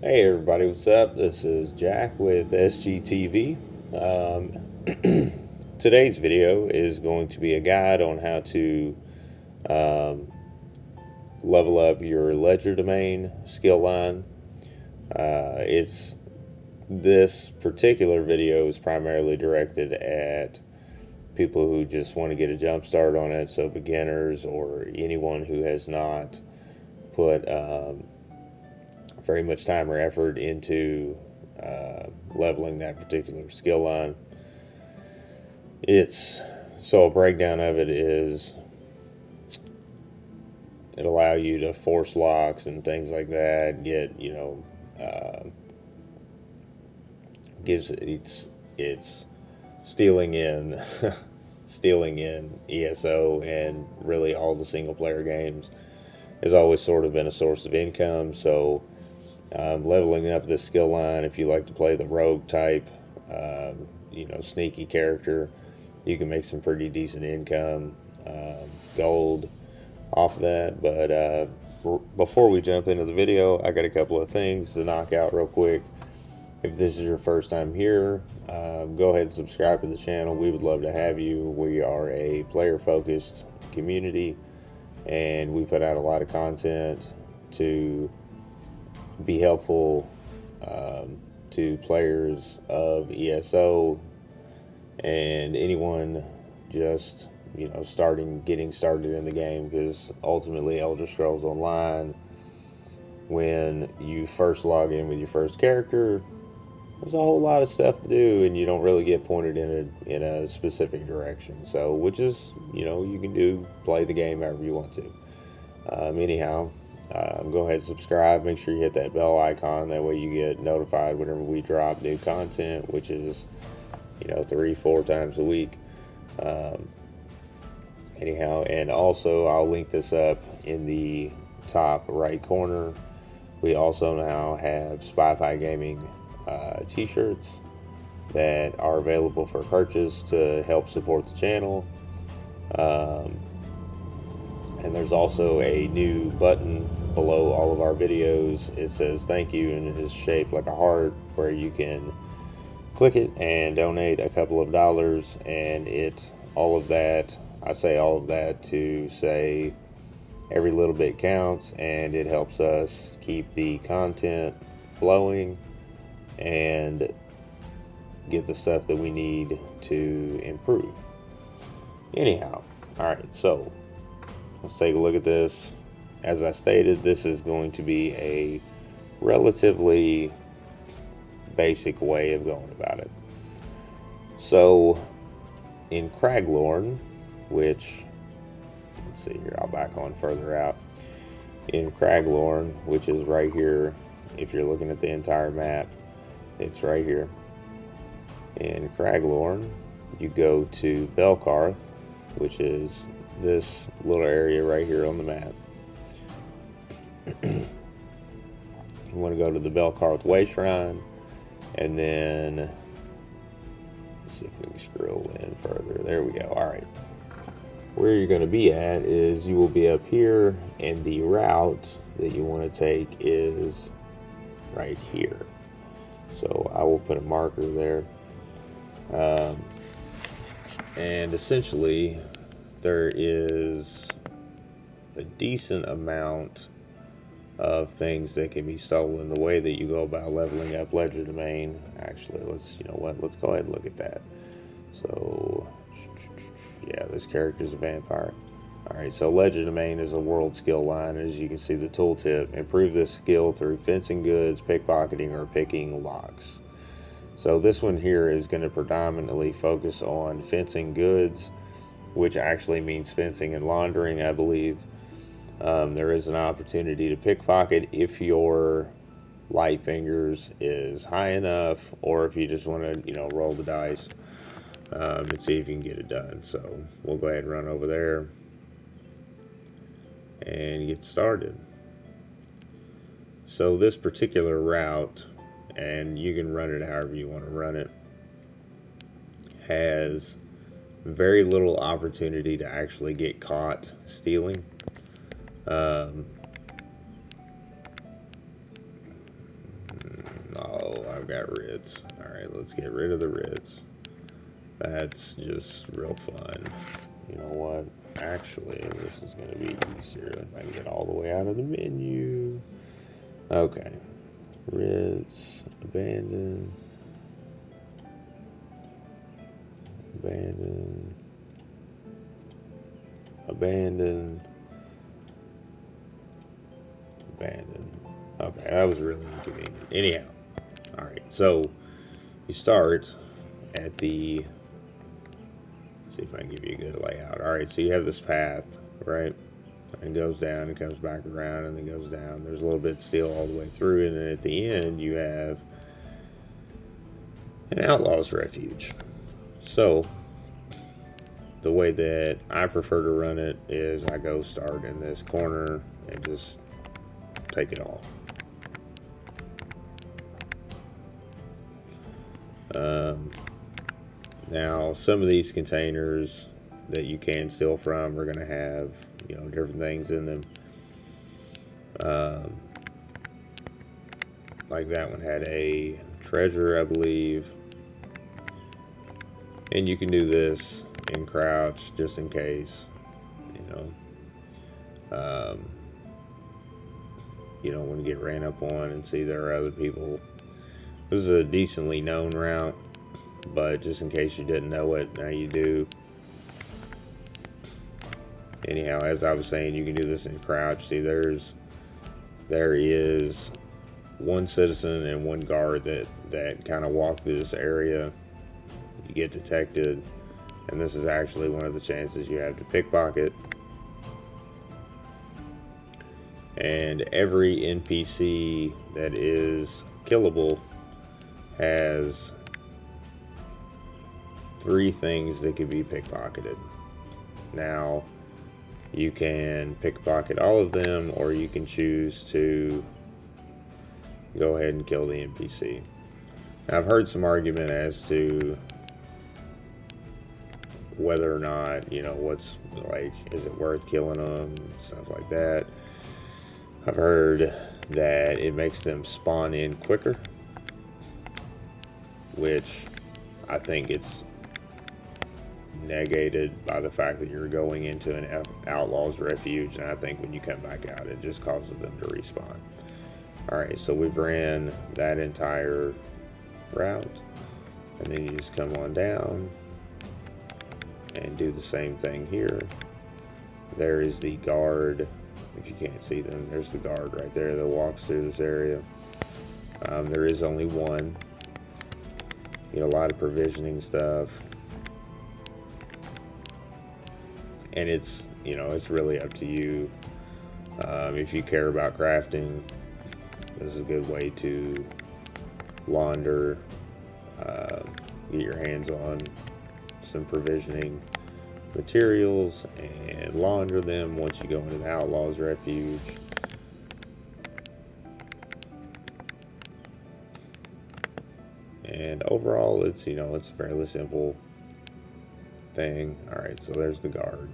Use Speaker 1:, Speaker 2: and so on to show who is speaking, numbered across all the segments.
Speaker 1: Hey everybody, what's up? This is Jack with SGTV. Today's video is going to be a guide on how to level up your Legerdemain skill line. It's This particular video is primarily directed at people who just want to get a jump start on it, so beginners or anyone who has not put very much time or effort into leveling that particular skill line. A breakdown of it is it allow you to force locks and things like that. Gives it's stealing in stealing in ESO and really all the single player games has always sort of been a source of income. So leveling up this skill line, if you like to play the rogue type, sneaky character, you can make some pretty decent income, gold off of that. But before we jump into the video, I got a couple of things to knock out real quick. If this is your first time here, go ahead and subscribe to the channel. We would love to have you. We are a player-focused community, and we put out a lot of content to be helpful to players of ESO and anyone just getting started in the game, because ultimately Elder Scrolls Online, when you first log in with your first character, there's a whole lot of stuff to do, and you don't really get pointed in a specific direction. So, which is, you can play the game however you want to. Go ahead and subscribe. Make sure you hit that bell icon. That way you get notified whenever we drop new content, which is, 3-4 times a week. And also I'll link this up in the top right corner. We also now have SpyPie Gaming t-shirts that are available for purchase to help support the channel. And there's also a new button below all of our videos. It says thank you, and it is shaped like a heart, where you can click it and donate a couple of dollars. And I say all of that to say every little bit counts, and it helps us keep the content flowing and get the stuff that we need to improve. Anyhow, alright, so let's take a look at this. As I stated, this is going to be a relatively basic way of going about it. So, in Craglorn, which, let's see here, I'll back on further out. In Craglorn, which is right here, if you're looking at the entire map, it's right here. In Craglorn, you go to Belkarth, which is this little area right here on the map. You want to go to the Belkarth Way Shrine, and then let's see if we can scroll in further. There we go. Alright. Where you're going to be at is you will be up here, and the route that you want to take is right here. So I will put a marker there. And essentially there is a decent amount of things that can be stolen. The way that you go about leveling up Legerdemain, actually, let's go ahead and look at that. So yeah, this character is a vampire. Alright, so Legerdemain is a world skill line. As you can see, the tooltip: improve this skill through fencing goods, pickpocketing, or picking locks. So this one here is going to predominantly focus on fencing goods, which actually means fencing and laundering, I believe. There is an opportunity to pickpocket if your light fingers is high enough, or if you just want to, roll the dice and see if you can get it done. So we'll go ahead and run over there and get started. So this particular route, and you can run it however you want to run it, has very little opportunity to actually get caught stealing. got Ritz. Alright, let's get rid of the Ritz. That's just real fun. You know what? Actually, this is going to be easier if I can get all the way out of the menu. Okay. Ritz, abandon. Abandon. Abandon. Abandon. Okay, that was really inconvenient. Anyhow. Alright, so you start at the... see if I can give you a good layout. Alright, so you have this path, right? And goes down and comes back around and then goes down. There's a little bit of steel all the way through, and then at the end you have an outlaw's refuge. So the way that I prefer to run it is I go start in this corner and just take it all. Now some of these containers that you can steal from are going to have, you know, different things in them. Like that one had a treasure, I believe. And you can do this in crouch just in case, you don't want to get ran up on and see there are other people. This is a decently known route, but just in case you didn't know it, now you do. Anyhow, as I was saying, you can do this in crouch. See, there is one citizen and one guard that kind of walk through this area. You get detected, and this is actually one of the chances you have to pickpocket. And every NPC that is killable has 3 things that can be pickpocketed. Now, you can pickpocket all of them, or you can choose to go ahead and kill the NPC. Now, I've heard some argument as to whether or not, what's like, is it worth killing them, stuff like that. I've heard that it makes them spawn in quicker, which I think it's negated by the fact that you're going into an outlaw's refuge, and I think when you come back out it just causes them to respawn. Alright, so we've ran that entire route, and then you just come on down and do the same thing here. There is the guard. If you can't see them, there's the guard right there that walks through this area. There is only one. A lot of provisioning stuff. And it's, it's really up to you. If you care about crafting, this is a good way to launder, get your hands on some provisioning materials and launder them once you go into the outlaw's refuge. And overall, it's it's a fairly simple thing. Alright, so there's the guard.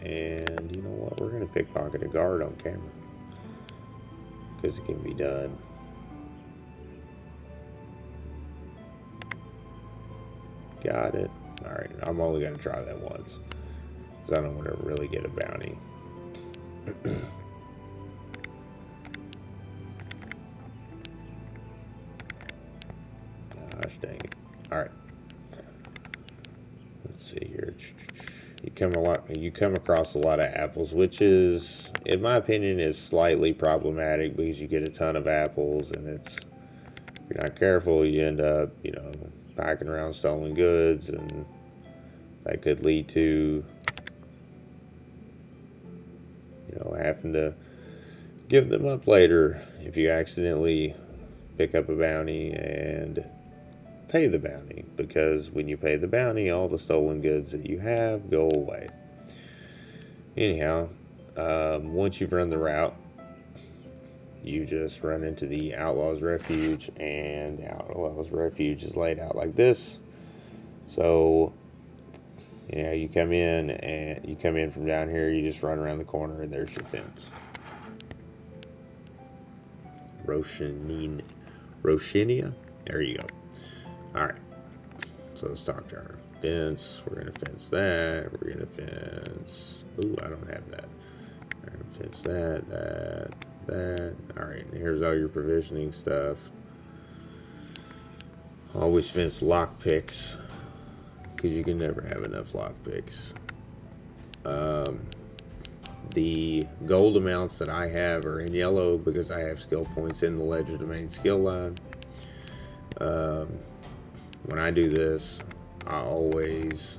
Speaker 1: And you know what? We're going to pickpocket a guard on camera, because it can be done. Got it. Alright, I'm only going to try that once, because I don't want to really get a bounty. Gosh dang it. Alright. Let's see here. You come across a lot of apples, which is, in my opinion, is slightly problematic, because you get a ton of apples, and it's, if you're not careful, you end up, packing around stolen goods, and that could lead to, having to give them up later if you accidentally pick up a bounty and pay the bounty, because when you pay the bounty, all the stolen goods that you have go away. Anyhow, once you've run the route, you just run into the outlaw's refuge, and the outlaw's refuge is laid out like this. So you come in from down here, you just run around the corner, and there's your fence. Roshanin Roshinia. There you go. All right. So let's talk to our fence. We're gonna fence that. We're gonna fence. Ooh, I don't have that. We're gonna fence that. All right. And here's all your provisioning stuff. Always fence lock picks, because you can never have enough lock picks. The gold amounts that I have are in yellow because I have skill points in the Legerdemain skill line. When I do this, I always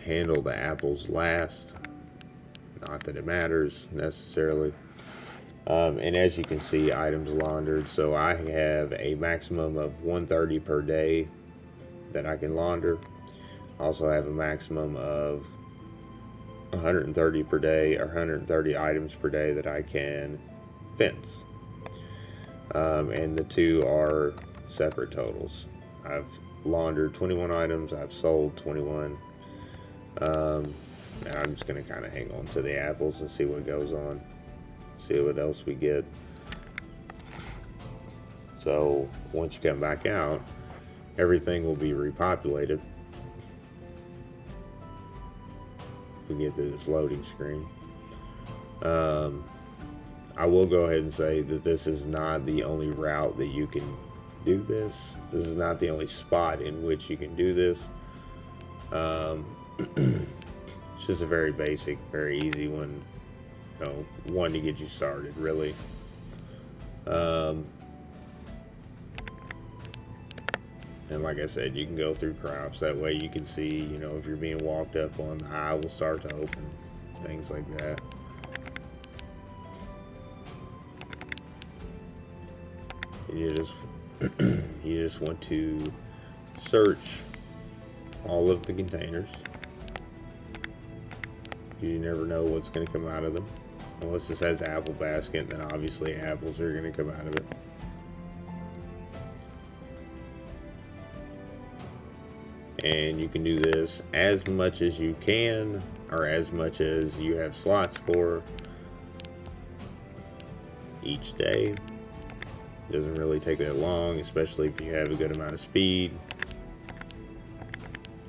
Speaker 1: handle the apples last. Not that it matters necessarily. And as you can see, items laundered. So I have a maximum of 130 per day that I can launder. I also have a maximum of 130 per day, or 130 items per day that I can fence. And the two are separate totals. I've laundered 21 items. I've sold 21. Now I'm just going to kind of hang on to the apples and see what goes on. See what else we get. So once you come back out, everything will be repopulated. We get to this loading screen. I will go ahead and say that this is not the only route that you can do this. This is not the only spot in which you can do this. It's just a very basic, very easy one. You know, one to get you started, really. And like I said, you can go through crops. That way you can see, you know, if you're being walked up on, the eye will start to open. Things like that. And you just want to search all of the containers. You never know what's going to come out of them. Unless this has apple basket, then obviously apples are going to come out of it. And you can do this as much as you can, or as much as you have slots for each day. It doesn't really take that long, especially if you have a good amount of speed.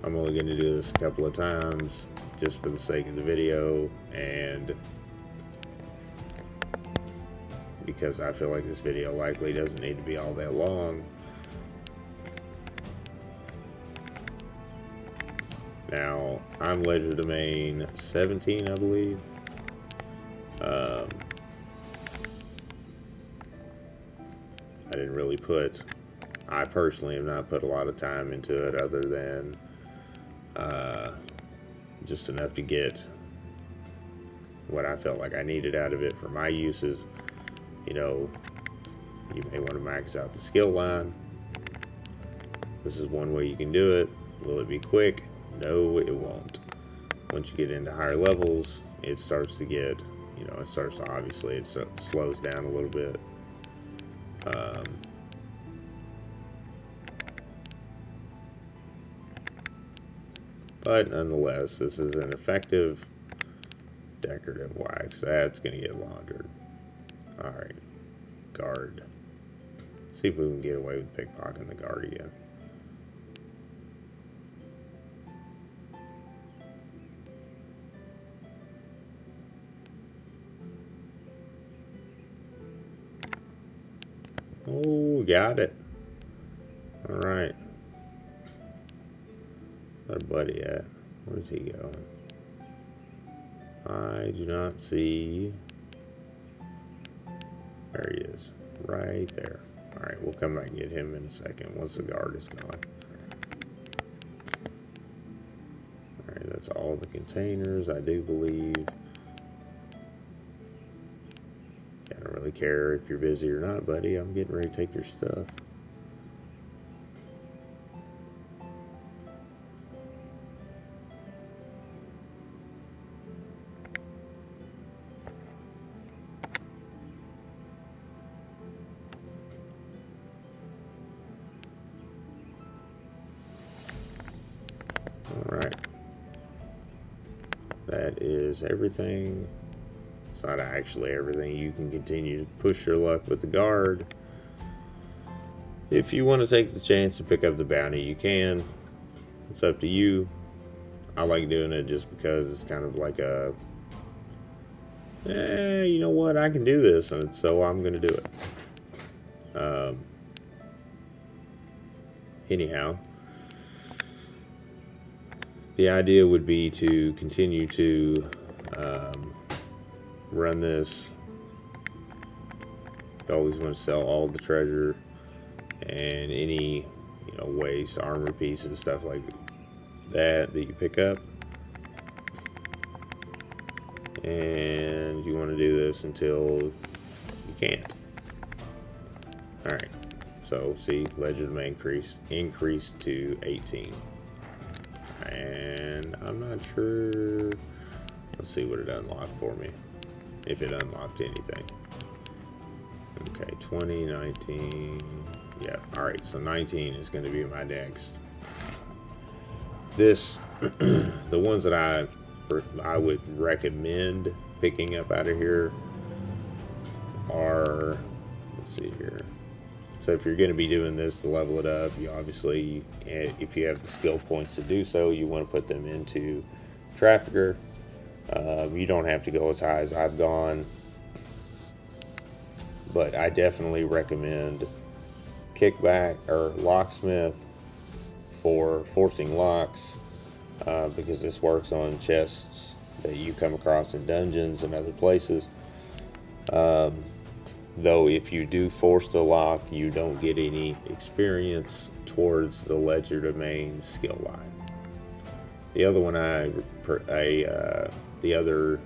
Speaker 1: I'm only going to do this a couple of times just for the sake of the video, and because I feel like this video likely doesn't need to be all that long. Now, I'm Legerdemain 17, I believe. I didn't really I personally have not put a lot of time into it, other than just enough to get what I felt like I needed out of it for my uses. You know, you may want to max out the skill line. This is one way you can do it. Will it be quick? No, it won't. Once you get into higher levels, it starts to get, you know, obviously it slows down a little bit. But nonetheless, this is an effective decorative wax. That's going to get laundered. Alright, guard. Let's see if we can get away with pickpocketing the guard again. Oh, got it. Alright. Where's our buddy at? Where's he going? I do not see. There he is. Right there. Alright, we'll come back and get him in a second once the guard is gone. Alright, that's all the containers, I do believe. I don't really care if you're busy or not, buddy. I'm getting ready to take your stuff. Alright. That is everything. It's not actually everything. You can continue to push your luck with the guard. If you want to take the chance to pick up the bounty, you can. It's up to you. I like doing it just because it's kind of like a, you know what, I can do this, and so I'm going to do it. Anyhow, the idea would be to continue to run this. You always want to sell all the treasure and any, waste, armor pieces, stuff like that you pick up. And you want to do this until you can't. Alright, so see, Legerdemain increased to 18. And I'm not sure. Let's see what it unlocked for me, if it unlocked anything. Okay, 20, 19. Yeah, alright, so 19 is going to be my next. This, the ones that I would recommend picking up out of here are, let's see here. So if you're going to be doing this to level it up, you obviously, if you have the skill points to do so, you want to put them into Trafficker. You don't have to go as high as I've gone, but I definitely recommend Kickback or Locksmith for forcing locks, because this works on chests that you come across in dungeons and other places. Though if you do force the lock, you don't get any experience towards the Legerdemain skill line. The other one the other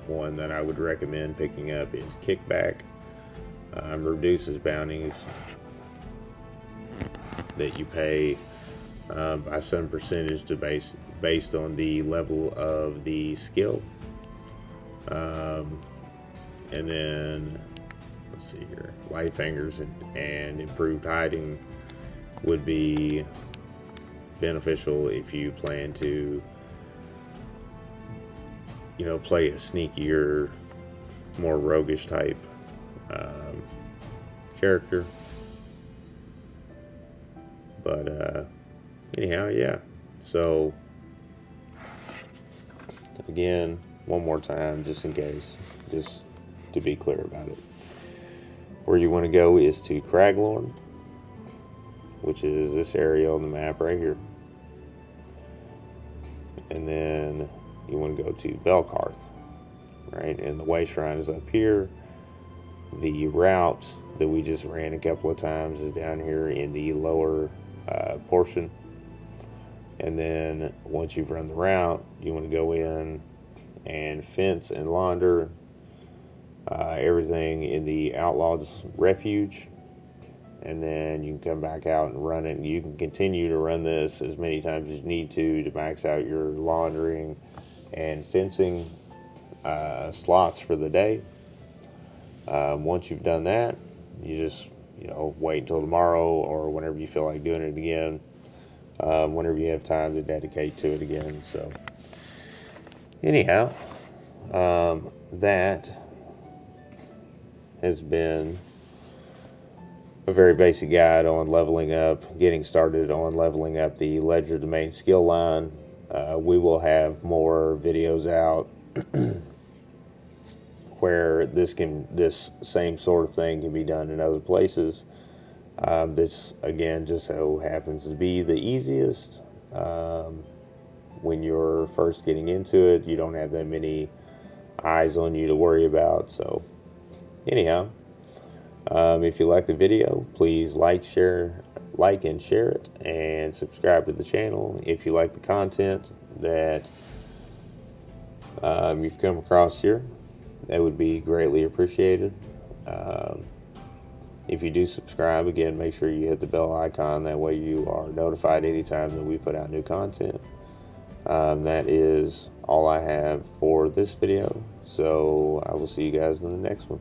Speaker 1: one that I would recommend picking up is Kickback. Reduces bounties that you pay by some percentage to based on the level of the skill. And then, let's see here, life hangers and improved hiding would be beneficial if you plan to, play a sneakier, more roguish type character. But anyhow, yeah. So again, one more time, just in case, just to be clear about it. Where you want to go is to Craglorn, which is this area on the map right here. And then you want to go to Belkarth, right? And the way shrine is up here. The route that we just ran a couple of times is down here in the lower portion. And then once you've run the route, you want to go in and fence and launder everything in the Outlaw's Refuge, and then you can come back out and run it, and you can continue to run this as many times as you need to max out your laundering and fencing slots for the day. Once you've done that, you just wait until tomorrow or whenever you feel like doing it again, whenever you have time to dedicate to it again. So anyhow, that has been a very basic guide on leveling up, getting started on leveling up the Legerdemain skill line. We will have more videos out where this same sort of thing can be done in other places. This again just so happens to be the easiest. When you're first getting into it, you don't have that many eyes on you to worry about. So anyhow, if you like the video, please like and share it, and subscribe to the channel. If you like the content that you've come across here, that would be greatly appreciated. If you do subscribe, again, make sure you hit the bell icon. That way you are notified anytime that we put out new content. That is all I have for this video, so I will see you guys in the next one.